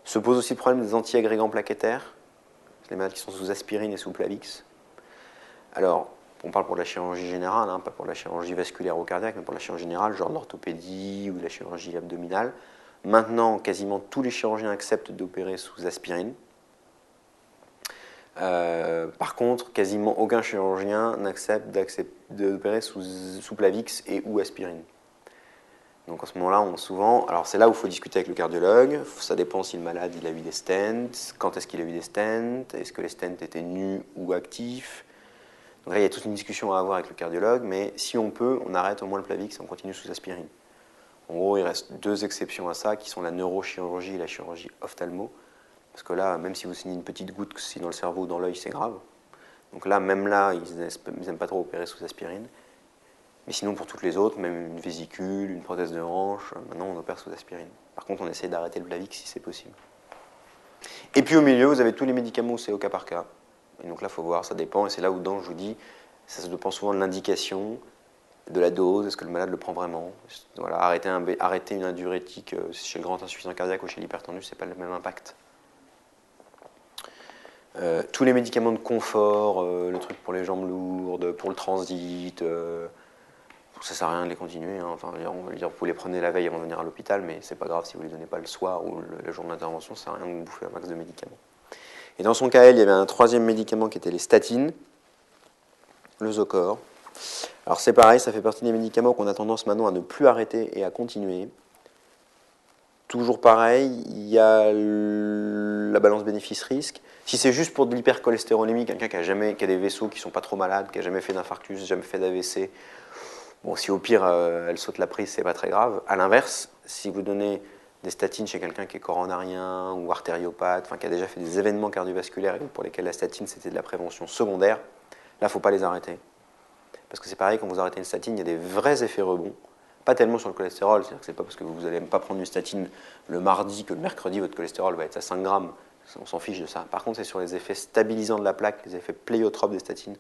[SPEAKER 1] Se pose aussi le problème des anti-agrégants plaquettaires, les malades qui sont sous aspirine et sous Plavix. Alors, on parle pour la chirurgie générale, pas pour la chirurgie vasculaire ou cardiaque, mais pour la chirurgie générale, genre l'orthopédie ou la chirurgie abdominale. Maintenant, quasiment tous les chirurgiens acceptent d'opérer sous aspirine. Par contre, quasiment aucun chirurgien n'accepte d'opérer sous Plavix et ou aspirine. Donc en ce moment-là, souvent, alors c'est là où il faut discuter avec le cardiologue. Ça dépend si le malade il a eu des stents, quand est-ce qu'il a eu des stents, est-ce que les stents étaient nus ou actifs. Donc là, il y a toute une discussion à avoir avec le cardiologue, mais si on peut, on arrête au moins le Plavix et on continue sous aspirine. En gros, il reste deux exceptions à ça, qui sont la neurochirurgie et la chirurgie ophtalmo. Parce que là, même si vous signez une petite goutte, si dans le cerveau ou dans l'œil, c'est grave. Donc là, même là, ils n'aiment pas trop opérer sous aspirine. Mais sinon, pour toutes les autres, même une vésicule, une prothèse de hanche, maintenant on opère sous aspirine. Par contre, on essaie d'arrêter le Plavix si c'est possible. Et puis au milieu, vous avez tous les médicaments où c'est au cas par cas. Et donc là, il faut voir, ça dépend. Et c'est là où, je vous dis, ça dépend souvent de l'indication, de la dose, est-ce que le malade le prend vraiment. Voilà, arrêter une diurétique chez le grand insuffisant cardiaque ou chez l'hypertendu, c'est pas le même impact. Tous les médicaments de confort, le truc pour les jambes lourdes, pour le transit, ça sert à rien de les continuer. Enfin, on va dire, vous pouvez les prendre la veille avant de venir à l'hôpital, mais c'est pas grave si vous les donnez pas le soir ou le jour de l'intervention, ça sert à rien de bouffer un max de médicaments. Et dans son cas, il y avait un troisième médicament qui était les statines, le Zocor. Alors c'est pareil, ça fait partie des médicaments qu'on a tendance maintenant à ne plus arrêter et à continuer. Toujours pareil, il y a la balance bénéfice-risque. Si c'est juste pour de l'hypercholestérolémie, quelqu'un qui a des vaisseaux qui ne sont pas trop malades, qui n'a jamais fait d'infarctus, jamais fait d'AVC, bon, si au pire elle saute la prise, c'est pas très grave. À l'inverse, si vous donnez des statines chez quelqu'un qui est coronarien ou artériopathe, qui a déjà fait des événements cardiovasculaires et pour lesquels la statine c'était de la prévention secondaire, là il ne faut pas les arrêter. Parce que c'est pareil, quand vous arrêtez une statine, il y a des vrais effets rebonds. Pas tellement sur le cholestérol, c'est-à-dire que c'est pas parce que vous n'allez pas prendre une statine le mardi que le mercredi votre cholestérol va être à 5 grammes. On s'en fiche de ça. Par contre, c'est sur les effets stabilisants de la plaque, les effets pléiotropes des statines,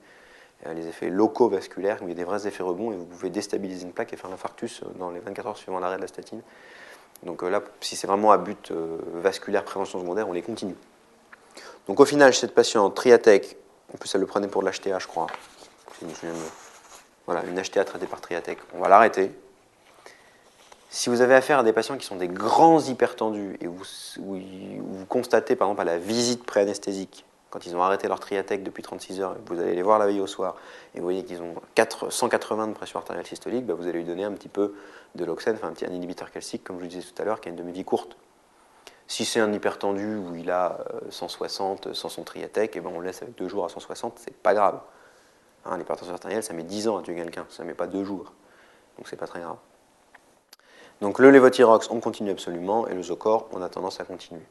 [SPEAKER 1] les effets locaux-vasculaires, où il y a des vrais effets rebonds et vous pouvez déstabiliser une plaque et faire l'infarctus dans les 24 heures suivant l'arrêt de la statine. Donc là, si c'est vraiment à but vasculaire, prévention secondaire, on les continue. Donc au final, cette patiente, Triatec, en plus elle le prenait pour de l'HTA, je crois. Je me souviens mieux. Voilà, une HTA traitée par Triatec. On va l'arrêter. Si vous avez affaire à des patients qui sont des grands hypertendus et où vous constatez par exemple à la visite pré-anesthésique, quand ils ont arrêté leur Triatec depuis 36 heures, vous allez les voir la veille au soir et vous voyez qu'ils ont 180 de pression artérielle systolique, vous allez lui donner un petit peu de l'oxène, un inhibiteur calcique, comme je vous disais tout à l'heure, qui a une demi-vie courte. Si c'est un hypertendu où il a 160 sans son Triatec, on le laisse avec 2 jours à 160, c'est pas grave. L'hypertension artérielle, ça met 10 ans à tuer quelqu'un, ça ne met pas 2 jours. Donc c'est pas très grave. Donc le lévothyrox, on continue absolument, et le Zocor, on a tendance à continuer.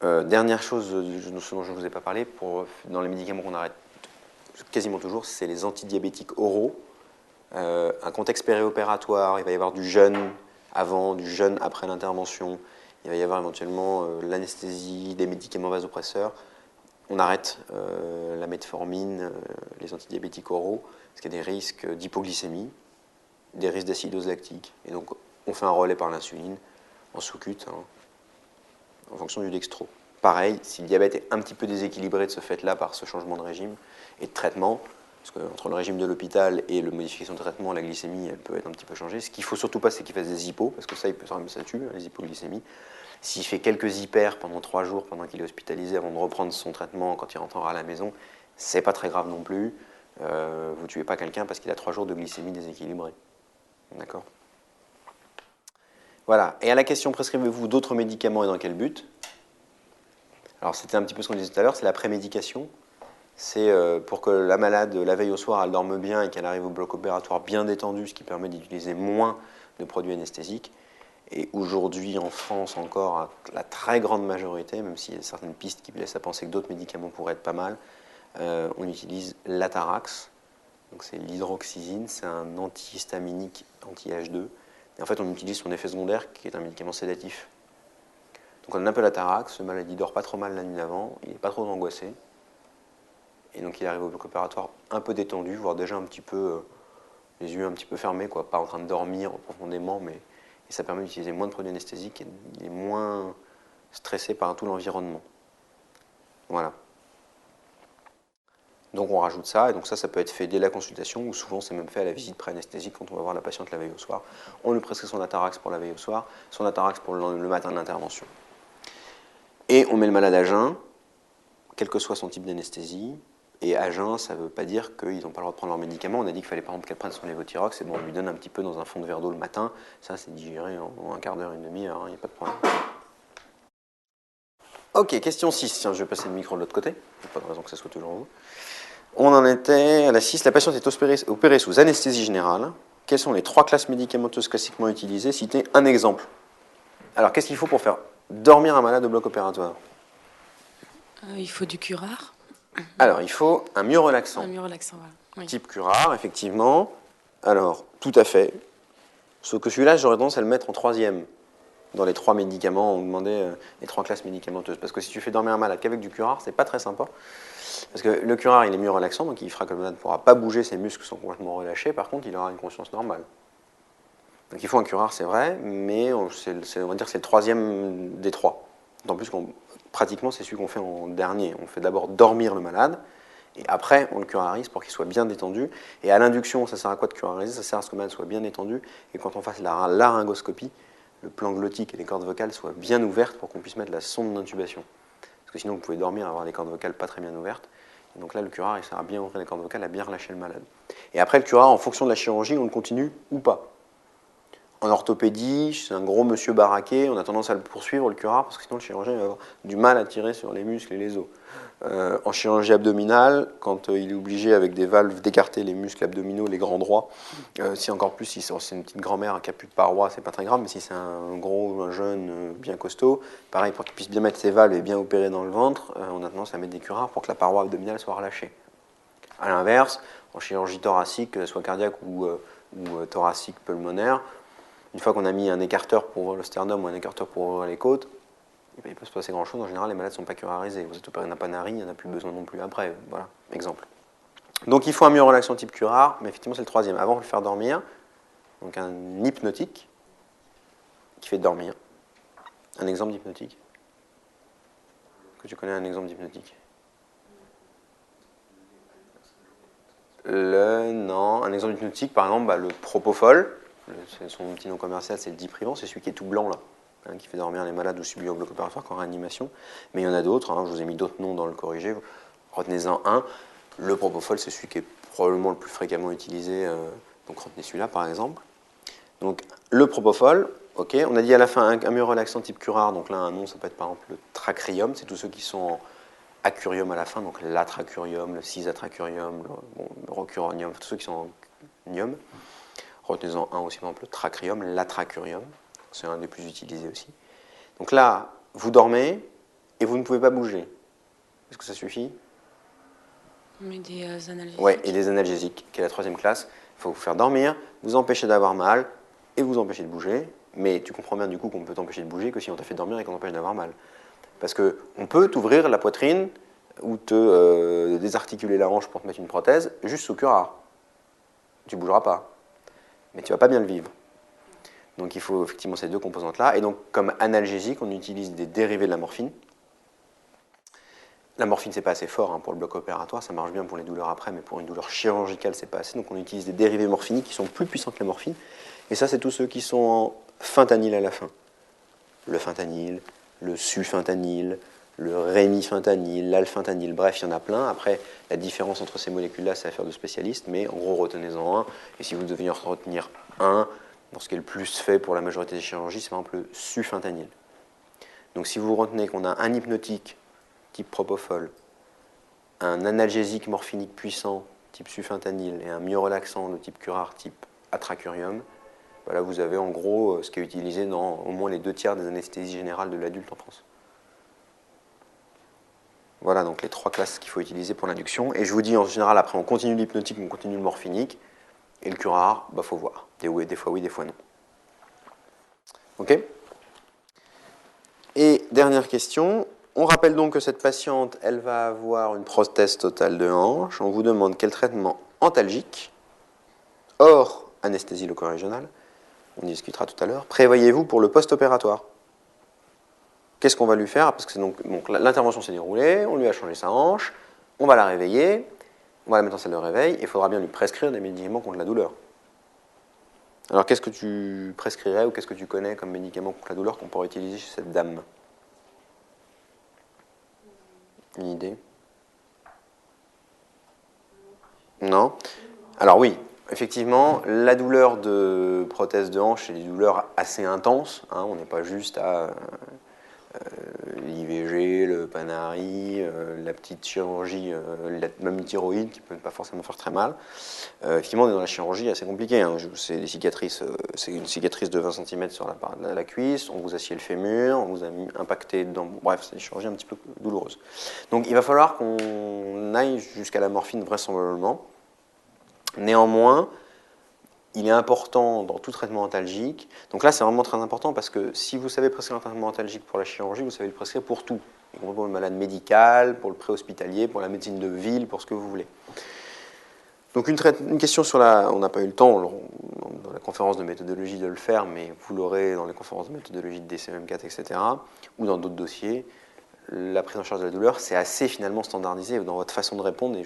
[SPEAKER 1] Dernière chose dont je ne vous ai pas parlé, dans les médicaments qu'on arrête quasiment toujours, c'est les antidiabétiques oraux. Un contexte périopératoire, il va y avoir du jeûne avant, du jeûne après l'intervention, il va y avoir éventuellement l'anesthésie, des médicaments vasopresseurs. On arrête la metformine, les antidiabétiques oraux, parce qu'il y a des risques d'hypoglycémie, des risques d'acidose lactique. Et donc, on fait un relais par l'insuline, en sous-cute, en fonction du dextro. Pareil, si le diabète est un petit peu déséquilibré de ce fait-là par ce changement de régime et de traitement, parce qu'entre le régime de l'hôpital et la modification de traitement, la glycémie, elle peut être un petit peu changée. Ce qu'il ne faut surtout pas, c'est qu'il fasse des hypos, parce que ça tue, les hypoglycémies. S'il fait quelques hyper pendant 3 jours, pendant qu'il est hospitalisé, avant de reprendre son traitement quand il rentrera à la maison, c'est pas très grave non plus. Vous ne tuez pas quelqu'un parce qu'il a 3 jours de glycémie déséquilibrée. D'accord. Voilà. Et à la question, prescrivez-vous d'autres médicaments et dans quel but? Alors c'était un petit peu ce qu'on disait tout à l'heure, c'est la prémédication. C'est pour que la malade, la veille au soir, elle dorme bien et qu'elle arrive au bloc opératoire bien détendue, ce qui permet d'utiliser moins de produits anesthésiques. Et aujourd'hui, en France encore, la très grande majorité, même s'il y a certaines pistes qui laissent à penser que d'autres médicaments pourraient être pas mal, on utilise l'Atarax. Donc c'est l'hydroxyzine, c'est un antihistaminique anti-H2. Et en fait, on utilise son effet secondaire, qui est un médicament sédatif. Donc on a un peu l'Atarax, le malade il dort pas trop mal la nuit d'avant, il n'est pas trop angoissé. Et donc il arrive au bloc opératoire un peu détendu, voire déjà un petit peu, les yeux un petit peu fermés, quoi, pas en train de dormir profondément, mais et ça permet d'utiliser moins de produits anesthésiques et il est moins stressé par tout l'environnement. Voilà. Donc on rajoute ça, et donc ça peut être fait dès la consultation, ou souvent c'est même fait à la visite pré-anesthésique quand on va voir la patiente la veille au soir. On lui prescrit son Atarax pour la veille au soir, son Atarax pour le matin de l'intervention. Et on met le malade à jeun, quel que soit son type d'anesthésie. Et à jeun, ça ne veut pas dire qu'ils n'ont pas le droit de prendre leurs médicaments. On a dit qu'il fallait par exemple qu'elle prenne son lévothyrox, et bon, on lui donne un petit peu dans un fond de verre d'eau le matin. Ça, c'est digéré en un quart d'heure, une demi-heure, il n'y a pas de problème. Ok, question 6. Tiens, je vais passer le micro de l'autre côté. Il n'y a pas de raison que ça soit toujours vous. On en était à la 6. La patiente est opérée sous anesthésie générale. Quelles sont les 3 classes médicamenteuses classiquement utilisées? Citez un exemple. Alors, qu'est-ce qu'il faut pour faire dormir un malade au bloc opératoire?
[SPEAKER 3] Il faut du curare.
[SPEAKER 1] Alors, il faut un myorelaxant.
[SPEAKER 3] Un myorelaxant, voilà. Oui.
[SPEAKER 1] Type curare, effectivement. Alors, tout à fait. Sauf que celui-là, j'aurais tendance à le mettre en 3e. Dans les 3 médicaments, on demandait les 3 classes médicamenteuses. Parce que si tu fais dormir un malade qu'avec du curare, c'est pas très sympa. Parce que le curare, il est myorelaxant, donc il fera que le malade ne pourra pas bouger, ses muscles sont complètement relâchés. Par contre, il aura une conscience normale. Donc il faut un curare, c'est vrai, mais on va dire que c'est le 3e des 3. D'autant plus pratiquement, c'est celui qu'on fait en dernier. On fait d'abord dormir le malade, et après, on le curarise pour qu'il soit bien détendu. Et à l'induction, ça sert à quoi de curariser? Ça sert à ce que le malade soit bien détendu, et quand on fasse la laryngoscopie, le plan glottique et les cordes vocales soient bien ouvertes pour qu'on puisse mettre la sonde d'intubation. Parce que sinon, vous pouvez dormir et avoir des cordes vocales pas très bien ouvertes. Et donc là, le curare, il sert à bien ouvrir les cordes vocales, à bien relâcher le malade. Et après, le curare, en fonction de la chirurgie, on le continue ou pas. En orthopédie, c'est un gros monsieur baraqué, on a tendance à le poursuivre, le curare, parce que sinon le chirurgien va avoir du mal à tirer sur les muscles et les os. En chirurgie abdominale, quand il est obligé avec des valves d'écarter les muscles abdominaux, les grands droits, si encore plus, si c'est une petite grand-mère qui n'a plus de parois, c'est pas très grave, mais si c'est un gros, un jeune bien costaud, pareil, pour qu'il puisse bien mettre ses valves et bien opérer dans le ventre, on a tendance à mettre des curares pour que la paroi abdominale soit relâchée. A l'inverse, en chirurgie thoracique, soit cardiaque ou thoracique pulmonaire, une fois qu'on a mis un écarteur pour ouvrir le sternum ou un écarteur pour ouvrir les côtes, il peut se passer grand-chose. En général, les malades ne sont pas curarisés. Vous êtes opéré d'un panari, il n'y en a plus besoin non plus après. Voilà, exemple. Donc il faut un myorelaxant type curare, mais effectivement, c'est le 3e. Avant de le faire dormir, donc un hypnotique qui fait dormir. Un exemple d'hypnotique? Que tu connais un exemple d'hypnotique? Non. Un exemple d'hypnotique, par exemple, le propofol. Son petit nom commercial, c'est le diprivant, c'est celui qui est tout blanc là, qui fait dormir les malades ou subis au bloc opératoire qu'en réanimation. Mais il y en a d'autres, je vous ai mis d'autres noms dans le corrigé, retenez-en un. Le propofol, c'est celui qui est probablement le plus fréquemment utilisé, donc retenez celui-là par exemple. Donc le propofol, ok, on a dit à la fin un myorelaxant type curare, donc là un nom, ça peut être par exemple le tracurium, c'est tous ceux qui sont en acurium à la fin, donc l'atracurium, le cisatracurium, le rocuronium, tous ceux qui sont en nium. Retenez-en un aussi, par exemple, le tracurium, l'atracurium. C'est un des plus utilisés aussi. Donc là, vous dormez et vous ne pouvez pas bouger. Est-ce que ça suffit?
[SPEAKER 3] Mais des analgésiques.
[SPEAKER 1] Oui, et des analgésiques, qui est la 3e classe. Il faut vous faire dormir, vous empêcher d'avoir mal et vous empêcher de bouger. Mais tu comprends bien du coup qu'on peut t'empêcher de bouger que si on t'a fait dormir et qu'on t'empêche d'avoir mal. Parce qu'on peut t'ouvrir la poitrine ou te désarticuler la hanche pour te mettre une prothèse juste sous curare. Tu ne bougeras pas. Mais tu ne vas pas bien le vivre. Donc il faut effectivement ces 2 composantes-là. Et donc comme analgésique, on utilise des dérivés de la morphine. La morphine, c'est pas assez fort pour le bloc opératoire, ça marche bien pour les douleurs après, mais pour une douleur chirurgicale, c'est pas assez. Donc on utilise des dérivés morphiniques qui sont plus puissants que la morphine. Et ça, c'est tous ceux qui sont en fentanyl à la fin. Le fentanyl, le sufentanyl, le rémifentanyl, l'alfentanyl, bref, il y en a plein. Après, la différence entre ces molécules-là, c'est affaire de spécialistes, mais en gros, retenez-en un. Et si vous deviez en retenir un, ce qui est le plus fait pour la majorité des chirurgies, c'est par exemple le sufentanyl. Donc si vous retenez qu'on a un hypnotique type propofol, un analgésique morphinique puissant type sufentanyl et un myorelaxant de type curare type atracurium, Là, vous avez en gros ce qui est utilisé dans au moins les 2/3 des anesthésies générales de l'adulte en France. Voilà donc les 3 classes qu'il faut utiliser pour l'induction. Et je vous dis en général, après on continue l'hypnotique, on continue le morphinique. Et le curare, faut voir. Des fois oui, des fois non. Ok ? Et dernière question. On rappelle donc que cette patiente, elle va avoir une prothèse totale de hanche. On vous demande quel traitement antalgique, hors anesthésie loco-régionale, on y discutera tout à l'heure, prévoyez-vous pour le post-opératoire ? Qu'est-ce qu'on va lui faire ? Parce que donc l'intervention s'est déroulée, on lui a changé sa hanche, on va la réveiller, on va la mettre en salle de réveil, et il faudra bien lui prescrire des médicaments contre la douleur. Alors qu'est-ce que tu prescrirais ou qu'est-ce que tu connais comme médicament contre la douleur qu'on pourrait utiliser chez cette dame ? Une idée ? Non ? Alors oui, effectivement, la douleur de prothèse de hanche, c'est des douleurs assez intenses. On n'est pas juste à l'IVG, le Panari, la petite chirurgie, même une thyroïde qui ne peut pas forcément faire très mal. Effectivement, on est dans la chirurgie assez compliquée. C'est des cicatrices, c'est une cicatrice de 20 cm sur la cuisse, on vous assied le fémur, on vous a impacté dedans. Bref, c'est une chirurgie un petit peu douloureuse. Donc il va falloir qu'on aille jusqu'à la morphine vraisemblablement. Néanmoins, il est important dans tout traitement antalgique. Donc là, c'est vraiment très important parce que si vous savez prescrire un traitement antalgique pour la chirurgie, vous savez le prescrire pour tout. Y compris pour le malade médical, pour le préhospitalier, pour la médecine de ville, pour ce que vous voulez. Donc une question sur la... On n'a pas eu le temps dans la conférence de méthodologie de le faire, mais vous l'aurez dans les conférences de méthodologie de DCM4, etc. ou dans d'autres dossiers. La prise en charge de la douleur, c'est assez finalement standardisé dans votre façon de répondre. Et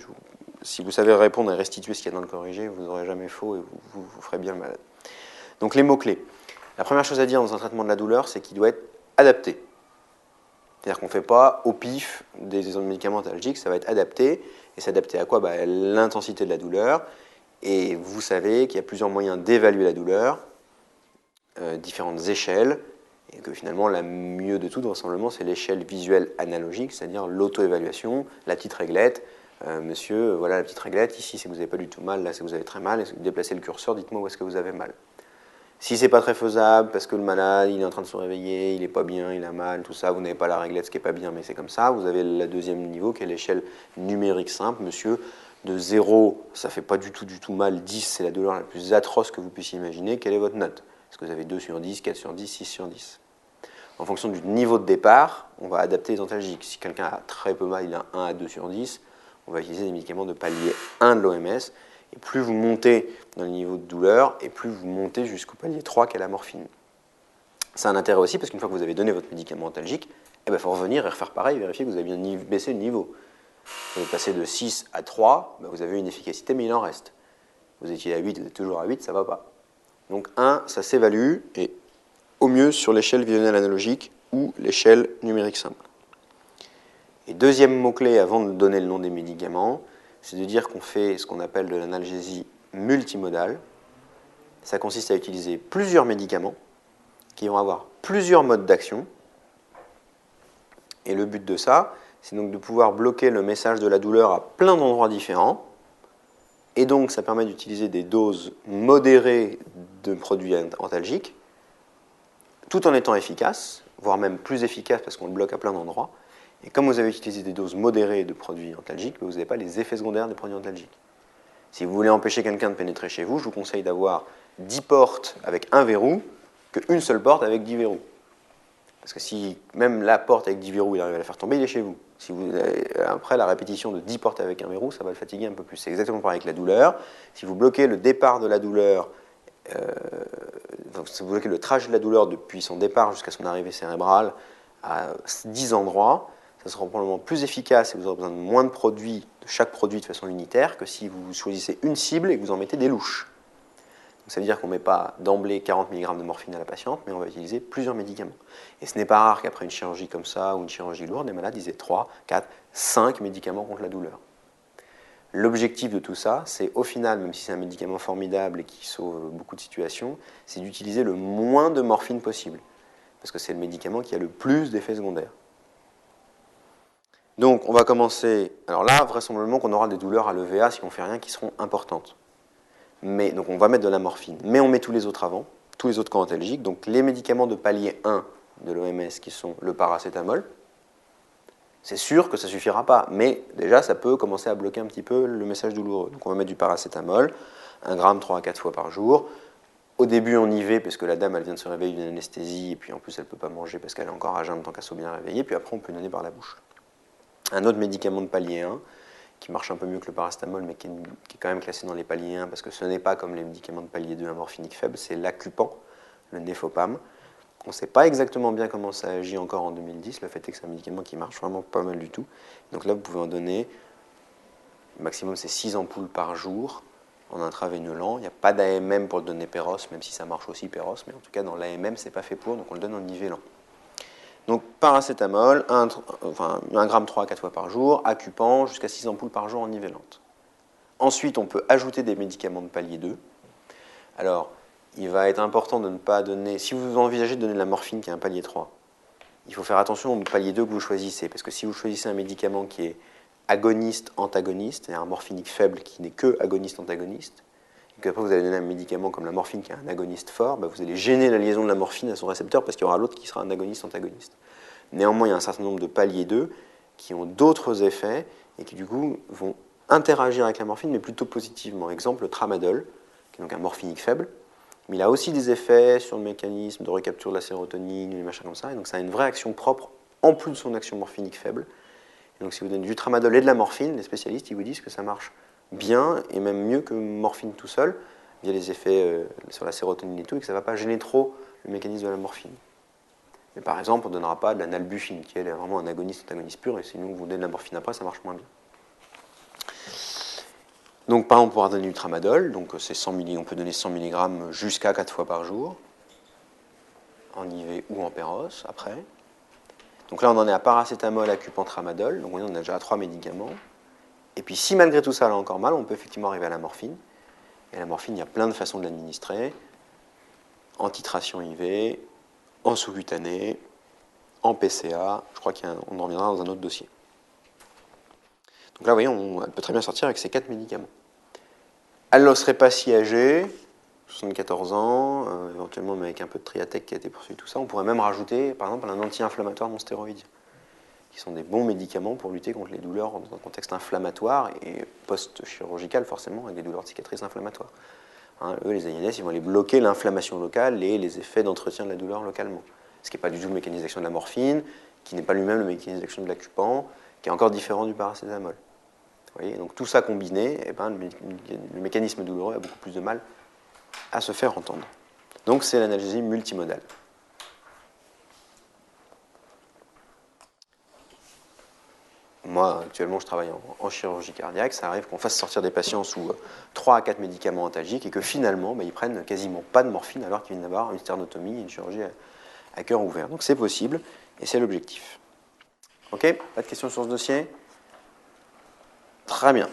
[SPEAKER 1] si vous savez répondre et restituer ce qu'il y a dans le corrigé, vous n'aurez jamais faux et vous ferez bien le malade. Donc les mots-clés. La première chose à dire dans un traitement de la douleur, c'est qu'il doit être adapté. C'est-à-dire qu'on ne fait pas au pif des médicaments antalgiques, ça va être adapté. Et s'adapter à quoi ? À l'intensité de la douleur. Et vous savez qu'il y a plusieurs moyens d'évaluer la douleur, différentes échelles, et que finalement, la mieux de tout, vraisemblablement, c'est l'échelle visuelle analogique, c'est-à-dire l'auto-évaluation, la petite réglette. Monsieur, voilà la petite réglette, ici c'est que vous n'avez pas du tout mal, là c'est que vous avez très mal, déplacez le curseur, dites-moi où est-ce que vous avez mal. Si c'est pas très faisable, parce que le malade, il est en train de se réveiller, il est pas bien, il a mal, tout ça, vous n'avez pas la réglette, ce qui est pas bien, mais c'est comme ça, vous avez le deuxième niveau qui est l'échelle numérique simple, monsieur, de 0, ça fait pas du tout mal, 10, c'est la douleur la plus atroce que vous puissiez imaginer, quelle est votre note ? Est-ce que vous avez 2 sur 10, 4 sur 10, 6 sur 10 ? En fonction du niveau de départ, on va adapter les antalgiques. Si quelqu'un a très peu mal, il a 1 à 2 sur 10, on va utiliser des médicaments de palier 1 de l'OMS. Et plus vous montez dans le niveau de douleur, et plus vous montez jusqu'au palier 3 qui est la morphine. Ça a un intérêt aussi parce qu'une fois que vous avez donné votre médicament antalgique, il faut revenir et refaire pareil, vérifier que vous avez bien baissé le niveau. Vous passez de 6 à 3, vous avez une efficacité, mais il en reste. Vous étiez à 8, vous êtes toujours à 8, ça ne va pas. Donc 1, ça s'évalue, et au mieux sur l'échelle visionnelle analogique ou l'échelle numérique simple. Et deuxième mot-clé avant de donner le nom des médicaments, c'est de dire qu'on fait ce qu'on appelle de l'analgésie multimodale. Ça consiste à utiliser plusieurs médicaments qui vont avoir plusieurs modes d'action. Et le but de ça, c'est donc de pouvoir bloquer le message de la douleur à plein d'endroits différents. Et donc, ça permet d'utiliser des doses modérées de produits antalgiques, tout en étant efficace, voire même plus efficace parce qu'on le bloque à plein d'endroits. Et comme vous avez utilisé des doses modérées de produits antalgiques, vous n'avez pas les effets secondaires des produits antalgiques. Si vous voulez empêcher quelqu'un de pénétrer chez vous, je vous conseille d'avoir 10 portes avec un verrou qu'une seule porte avec 10 verrous. Parce que si même la porte avec 10 verrous, il arrive à la faire tomber, il est chez vous. Si vous après, la répétition de 10 portes avec un verrou, ça va le fatiguer un peu plus. C'est exactement pareil avec la douleur. Si vous bloquez le départ de la douleur, si vous bloquez le trajet de la douleur depuis son départ jusqu'à son arrivée cérébrale à 10 endroits, ça sera probablement plus efficace et vous aurez besoin de moins de produits, de chaque produit de façon unitaire, que si vous choisissez une cible et que vous en mettez des louches. Donc ça veut dire qu'on ne met pas d'emblée 40 mg de morphine à la patiente, mais on va utiliser plusieurs médicaments. Et ce n'est pas rare qu'après une chirurgie comme ça ou une chirurgie lourde, les malades aient 3, 4, 5 médicaments contre la douleur. L'objectif de tout ça, c'est au final, même si c'est un médicament formidable et qui sauve beaucoup de situations, c'est d'utiliser le moins de morphine possible. Parce que c'est le médicament qui a le plus d'effets secondaires. Donc on va commencer, alors là vraisemblablement qu'on aura des douleurs à l'EVA si on ne fait rien qui seront importantes. Mais, donc on va mettre de la morphine, mais on met tous les autres avant. tous les autres camps antalgiques. Donc les médicaments de palier 1 de l'OMS qui sont le paracétamol, c'est sûr que ça ne suffira pas, mais déjà ça peut commencer à bloquer un petit peu le message douloureux. Donc on va mettre du paracétamol, 1 gramme 3 à 4 fois par jour. Au début en IV, parce que la dame elle vient de se réveiller d'une anesthésie, et puis en plus elle ne peut pas manger parce qu'elle est encore à jeun tant qu'elle soit bien réveillée, puis après on peut donner par la bouche. Un autre médicament de palier 1, qui marche un peu mieux que le paracétamol, mais qui est quand même classé dans les paliers 1, parce que ce n'est pas comme les médicaments de palier 2 un morphinique faible, c'est l'Acupan, le Nefopam. On ne sait pas exactement bien comment ça agit encore en 2010, le fait est que c'est un médicament qui marche vraiment pas mal du tout. Donc là, vous pouvez en donner, le maximum c'est 6 ampoules par jour, en intraveineux lent. Il n'y a pas d'AMM pour le donner Péros, même si ça marche aussi Péros, mais en tout cas dans l'AMM, c'est pas fait pour, donc on le donne en IV lent. Donc paracétamol, 1 gramme 3 à 4 fois par jour, Acupan, jusqu'à 6 ampoules par jour en IV lente. Ensuite, on peut ajouter des médicaments de palier 2. Alors, il va être important de ne pas donner, si vous envisagez de donner de la morphine qui est un palier 3, il faut faire attention au palier 2 que vous choisissez, parce que si vous choisissez un médicament qui est agoniste-antagoniste, c'est-à-dire un morphinique faible qui n'est que agoniste-antagoniste, et qu'après vous allez donner un médicament comme la morphine qui est un agoniste fort, vous allez gêner la liaison de la morphine à son récepteur parce qu'il y aura l'autre qui sera un agoniste-antagoniste. Néanmoins, il y a un certain nombre de paliers 2 qui ont d'autres effets et qui du coup vont interagir avec la morphine, mais plutôt positivement. Exemple, le tramadol, qui est donc un morphinique faible, mais il a aussi des effets sur le mécanisme de recapture de la sérotonine, des machins comme ça, et donc ça a une vraie action propre en plus de son action morphinique faible. Et donc si vous donnez du tramadol et de la morphine, les spécialistes ils vous disent que ça marche bien et même mieux que morphine tout seul, via les effets sur la sérotonine et tout, et que ça ne va pas gêner trop le mécanisme de la morphine. Mais par exemple, on ne donnera pas de la nalbuphine, qui elle est vraiment un agoniste-antagoniste pur, et sinon vous donnez de la morphine après, ça marche moins bien. Donc par exemple, on pourra donner du tramadol, donc c'est 100 mg, on peut donner 100 mg jusqu'à 4 fois par jour, en IV ou en Péros, après. Donc là, on en est à paracétamol, Acupan, tramadol, donc on a déjà 3 médicaments. Et puis si malgré tout ça, elle a encore mal, on peut effectivement arriver à la morphine. Et la morphine, il y a plein de façons de l'administrer, en titration IV, en sous-cutané, en PCA, je crois qu'on en reviendra dans un autre dossier. Donc là, vous voyez, elle peut très bien sortir avec ces 4 médicaments. Elle ne serait pas si âgée, 74 ans, éventuellement mais avec un peu de triatec qui a été poursuivi, tout ça. On pourrait même rajouter, par exemple, un anti-inflammatoire non stéroïdien, qui sont des bons médicaments pour lutter contre les douleurs dans un contexte inflammatoire et post-chirurgical, forcément, avec des douleurs de cicatrices inflammatoires. Eux, les AINS, ils vont aller bloquer l'inflammation locale et les effets d'entretien de la douleur localement. Ce qui n'est pas du tout le mécanisme d'action de la morphine, qui n'est pas lui-même le mécanisme d'action de l'Acupan, qui est encore différent du paracétamol. Vous voyez, donc tout ça combiné, le mécanisme douloureux a beaucoup plus de mal à se faire entendre. Donc c'est l'analgésie multimodale. Moi, actuellement, je travaille en chirurgie cardiaque. Ça arrive qu'on fasse sortir des patients sous 3 à 4 médicaments antalgiques et que finalement, ils prennent quasiment pas de morphine alors qu'ils viennent d'avoir une sternotomie et une chirurgie à cœur ouvert. Donc c'est possible et c'est l'objectif. Ok ? Pas de questions sur ce dossier ? Très bien.